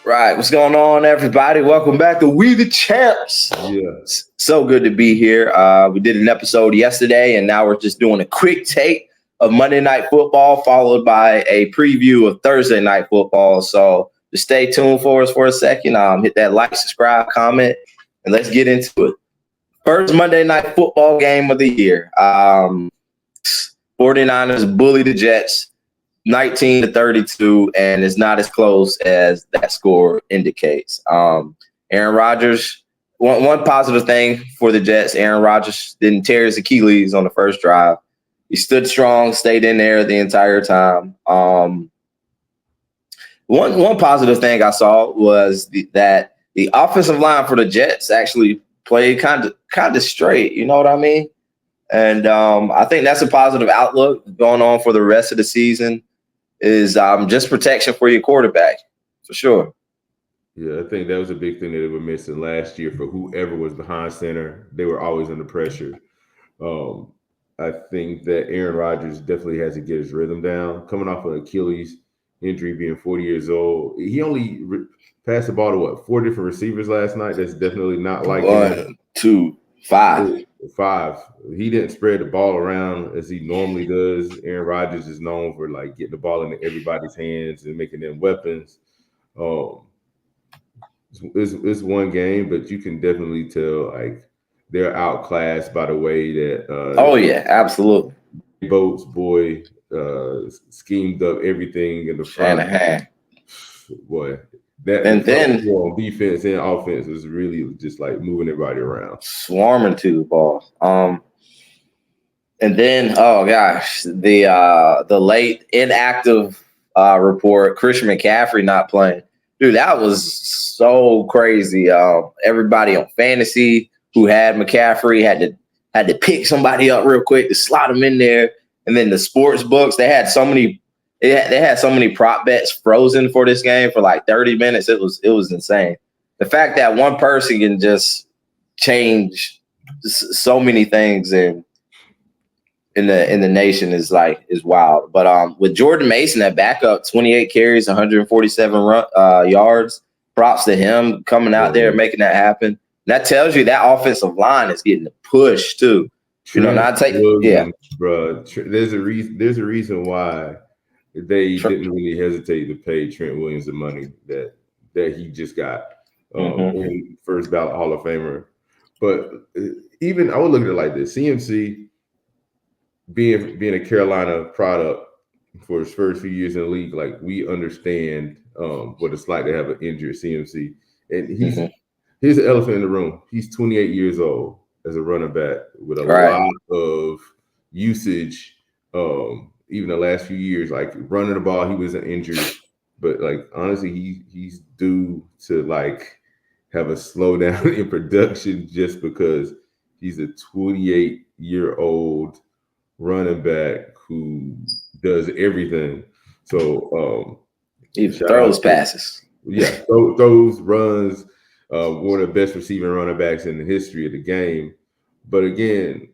Right. What's going on, everybody? Welcome back to We the Champs. Yeah. So good to be here. We did an episode yesterday, and now we're just doing a quick take of Monday Night Football, followed by a preview of Thursday Night Football. So just stay tuned for us for a second. Hit that like, subscribe, comment, and let's get into it. First Monday Night Football game of the year. 49ers bully the Jets 19-32, and it's not as close as that score indicates. Aaron Rodgers, one positive thing for the Jets, Aaron Rodgers didn't tear his Achilles on the first drive. He stood strong, stayed in there the entire time. One positive thing I saw was that the offensive line for the Jets actually played kind of straight. You know what I mean? And I think that's a positive outlook going on for the rest of the season. Is just protection for your quarterback, for sure. Yeah, I think that was a big thing that they were missing last year for whoever was behind center. They were always under pressure. I think that Aaron Rodgers definitely has to get his rhythm down. Coming off an Achilles injury, being 40 years old, he only passed the ball to 4 different receivers last night. That's definitely not like 1, 2, 5. 5. He didn't spread the ball around as he normally does. Aaron Rodgers is known for getting the ball into everybody's hands and making them weapons. It's one game, but you can definitely tell they're outclassed by the way that. Oh yeah, absolutely. Boats boy schemed up everything in the front. Shanahan. Boy. And then on defense and offense was really just moving everybody around, swarming to the ball. And then the late inactive report, Christian McCaffrey not playing. Dude, that was so crazy. Everybody on fantasy who had McCaffrey had to pick somebody up real quick to slot him in there. And then the sports books, they had so many prop bets frozen for this game for 30 minutes. It was insane. The fact that one person can just change so many things in the nation is wild. But with Jordan Mason at backup, 28 carries, 147 yards. Props to him coming out there and making that happen. And that tells you that offensive line is getting the push too. Bro. There's a reason why they didn't really hesitate to pay Trent Williams the money that he just got in first ballot Hall of Famer. But even I would look at it like this: CMC being a Carolina product for his first few years in the league, we understand what it's like to have an injured CMC, and here's the elephant in the room. He's 28 years old as a running back with a lot of usage. Even the last few years, running the ball, he wasn't injured, but honestly, he's due to have a slowdown in production just because he's a 28-year-old running back who does everything. So he throws passes. Yeah, throws, runs, one of the best receiving running backs in the history of the game. But again,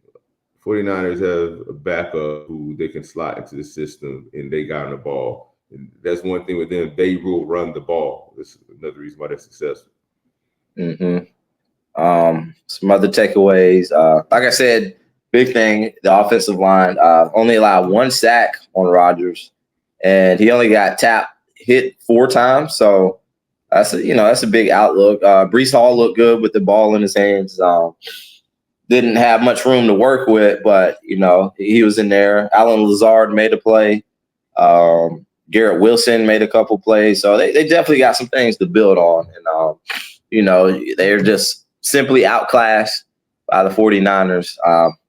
49ers have a backup who they can slot into the system, and they got on the ball. And that's one thing with them. They will run the ball. That's another reason why they're successful. Some other takeaways. Like I said, big thing, the offensive line only allowed 1 sack on Rodgers, and he only got hit 4 times. So that's a big outlook. Breece Hall looked good with the ball in his hands. Didn't have much room to work with, but he was in there. Alan Lazard made a play. Garrett Wilson made a couple plays. So they definitely got some things to build on. And they're just simply outclassed by the 49ers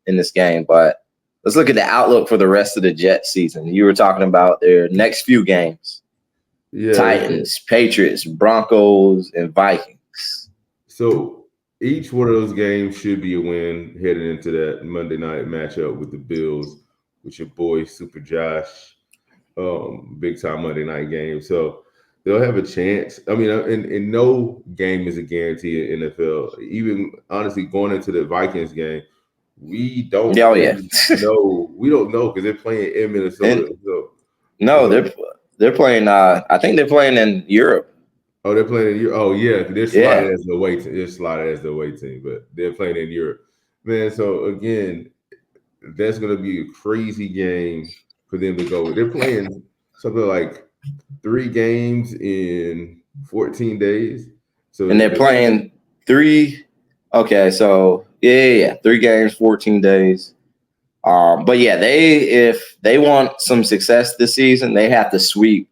in this game. But let's look at the outlook for the rest of the Jets season. You were talking about their next few games. Yeah. Titans, Patriots, Broncos, and Vikings. So each one of those games should be a win heading into that Monday night matchup with the Bills, with your boy Super Josh, big time Monday night game. So they'll have a chance. I mean, and no game is a guarantee in NFL. Even honestly, going into the Vikings game, we don't know. We don't know because they're playing in Minnesota. No, they're playing. I think they're playing in Europe. Oh, they're playing in Europe. Oh, yeah, they're Yeah. slotted as the away team. They're slotted as the away team, but they're playing in Europe, man. So again, that's going to be a crazy game for them to go. They're playing something like 3 games in 14 days. So And they're playing 3. Okay, so yeah. 3 games, 14 days. But yeah, if they want some success this season, they have to sweep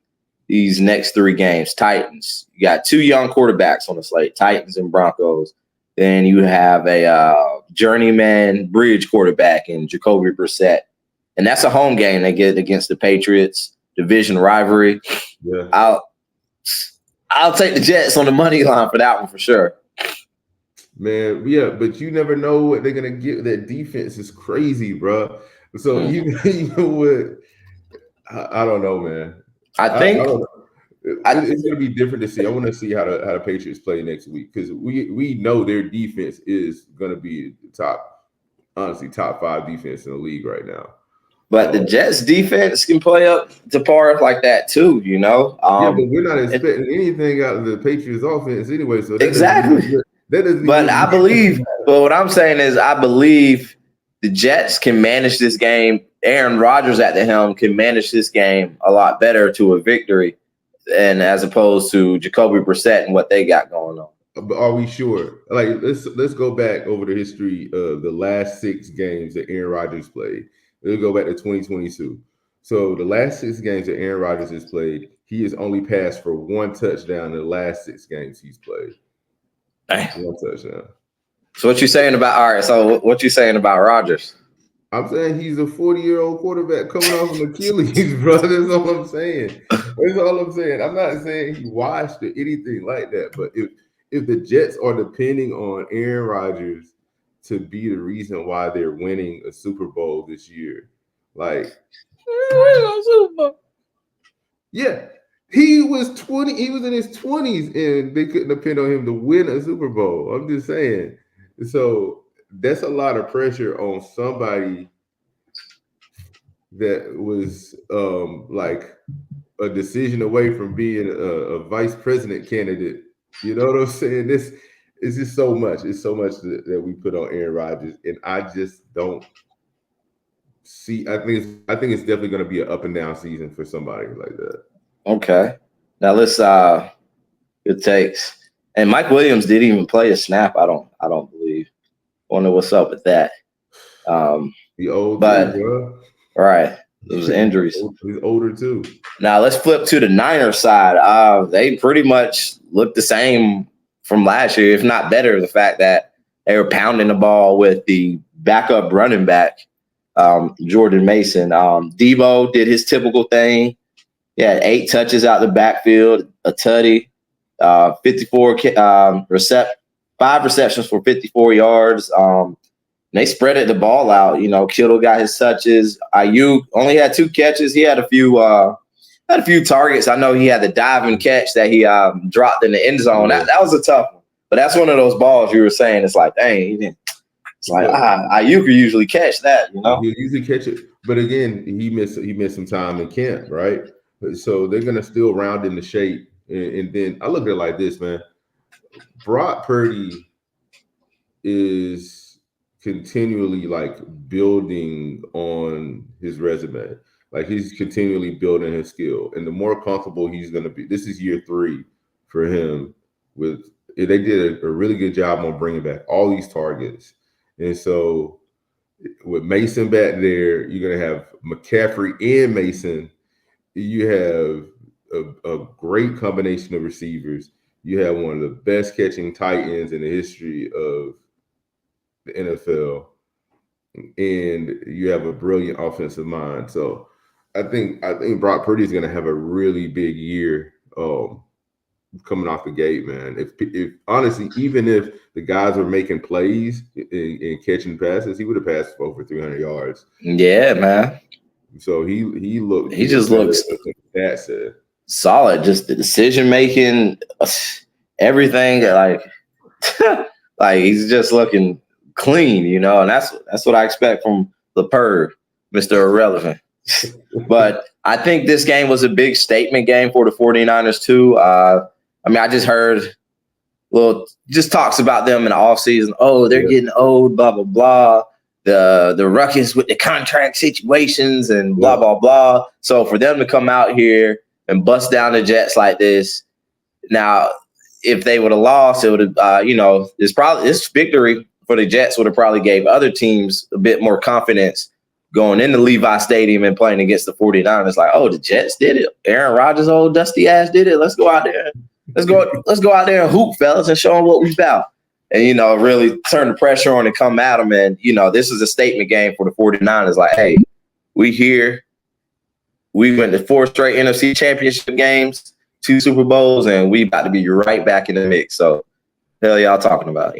these next 3 games. Titans, you got 2 young quarterbacks on the slate, Titans and Broncos. Then you have a journeyman bridge quarterback in Jacoby Brissett. And that's a home game they get against the Patriots, division rivalry. Yeah. I'll take the Jets on the money line for that one for sure. Man, yeah, but you never know what they're gonna get. That defense is crazy, bro. So even with, I don't know, man. I think I don't know. It's gonna be different to see. I want to see how the Patriots play next week because we know their defense is gonna be top 5 defense in the league right now. But the Jets defense can play up to par like that too, you know. Yeah, but we're not expecting anything out of the Patriots offense anyway. So exactly. But I believe, but what I'm saying is, I believe the Jets can manage this game. Aaron Rodgers at the helm can manage this game a lot better to a victory, and as opposed to Jacoby Brissett and what they got going on. But are we sure? Like, let's go back over the history of the last 6 games that Aaron Rodgers played. Let's go back to 2022. So the last 6 games that Aaron Rodgers has played, he has only passed for 1 touchdown in the last 6 games he's played. Damn. 1 touchdown. So what you saying about? All right. So what you saying about Rodgers? I'm saying he's a 40-year-old quarterback coming off an Achilles, bro. That's all I'm saying. That's all I'm saying. I'm not saying he washed or anything like that. But if the Jets are depending on Aaron Rodgers to be the reason why they're winning a Super Bowl this year, like, yeah, he was 20. He was in his 20s, and they couldn't depend on him to win a Super Bowl. I'm just saying. So that's a lot of pressure on somebody that was like a decision away from being a vice president candidate. You know what I'm saying? This is just so much. It's so much that we put on Aaron Rodgers, and I just don't see. I think it's definitely going to be an up and down season for somebody like that. Okay, now let's good takes. And Mike Williams didn't even play a snap. I don't believe. Wonder what's up with that. The old, but bro. Right, those injuries. He's older too. Now let's flip to the Niners side. They pretty much look the same from last year, if not better. The fact that they were pounding the ball with the backup running back, Jordan Mason. Debo did his typical thing. He had 8 touches out the backfield, a tutty, 54 5 receptions for 54 yards. They spreaded the ball out. You know, Kittle got his touches. Ayuk only had 2 catches. He had a few targets. I know he had the diving catch that he dropped in the end zone. That was a tough one. But that's one of those balls you were saying. It's like, dang, he didn't. It's like Ayuk could usually catch that. You know, he usually catch it. But again, he missed some time in camp, right? So they're gonna still round into shape. And then I look at it like this, man. Brock Purdy is continually like building on his resume. Like he's continually building his skill. And the more comfortable he's going to be, this is year 3 for him. They did a really good job on bringing back all these targets. And so with Mason back there, you're going to have McCaffrey and Mason. You have a great combination of receivers. You have one of the best catching tight ends in the history of the NFL, and you have a brilliant offensive mind. So I think Brock Purdy is going to have a really big year coming off the gate, man. If honestly, even if the guys were making plays and catching passes, he would have passed for over 300 yards. Yeah, man. So he just looks that said solid. Just the decision making, everything. Like like he's just looking clean, you know, and that's what I expect from the Purd, Mr. Irrelevant. But I think this game was a big statement game for the 49ers too. I mean, I just heard just talks about them in the offseason. Oh, they're getting old, blah, blah, blah. The ruckus with the contract situations and blah, blah, blah. So for them to come out here and bust down the Jets like this, now, if they would have lost, it would have, this victory for the Jets would have probably gave other teams a bit more confidence going into Levi Stadium and playing against the 49ers. Like, oh, the Jets did it. Aaron Rodgers' old dusty ass did it. Let's go out there. Let's go out there and hoop, fellas, and show them what we about. And, really turn the pressure on and come at them. And, this is a statement game for the 49ers. Like, hey, we here. We went to 4 straight NFC championship games, 2 Super Bowls, and we about to be right back in the mix. So, hell y'all talking about,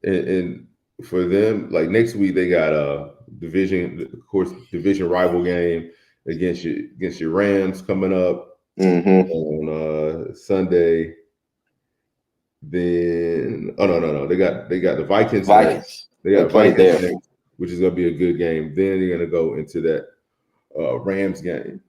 And for them, like next week, they got a division rival game against your Rams coming up on Sunday. Then no, they got the Vikings. They got Vikings next, which is gonna be a good game. Then they're gonna go into that Rams game.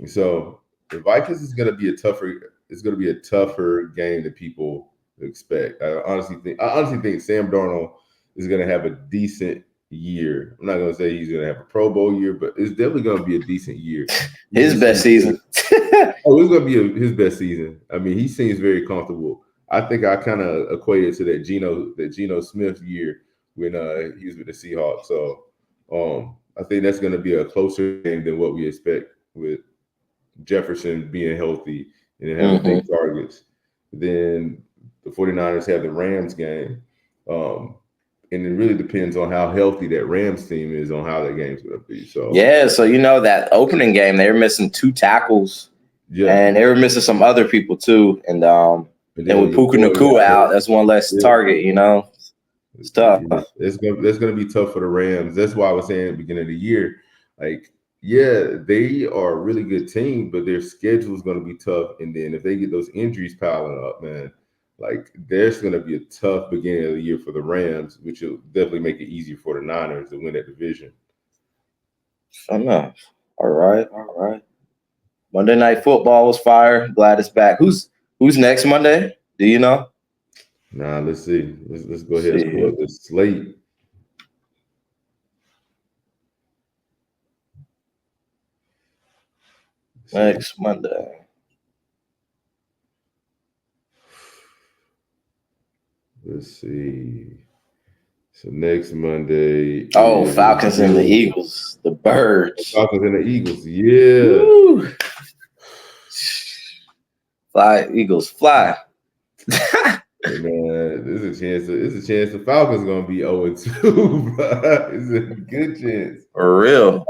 So the Vikings is gonna be a tougher game than people expect. I honestly think Sam Darnold is gonna have a decent year. I'm not gonna say he's gonna have a Pro Bowl year, but it's definitely gonna be a decent year. His best season. It's gonna be his best season. I mean, he seems very comfortable. I think I kind of equated to that Geno Smith year when he was with the Seahawks. So I think that's going to be a closer game than what we expect with Jefferson being healthy and having big targets. Then the 49ers have the Rams game. And it really depends on how healthy that Rams team is on how that game's going to be. So that opening game, they were missing 2 tackles. Yeah. And they were missing some other people too. And with Puka Nacua out, that's one less target, It's tough. That's gonna be tough for the Rams. That's why I was saying at the beginning of the year, like, yeah, they are a really good team, but their schedule is gonna be tough. And then if they get those injuries piling up, man, like there's gonna be a tough beginning of the year for the Rams, which will definitely make it easier for the Niners to win that division. Enough. All right. Monday Night Football was fire. Glad it's back. Who's next Monday? Do you know? Nah, let's see. Let's go ahead and pull up the slate. Next Monday. Let's see. So next Monday. Falcons and the Eagles. The Birds. Falcons and the Eagles. Yeah. Woo. Fly, Eagles, fly. Hey man, there's a chance the Falcons gonna be 0-2, bro. It's a good chance. For real.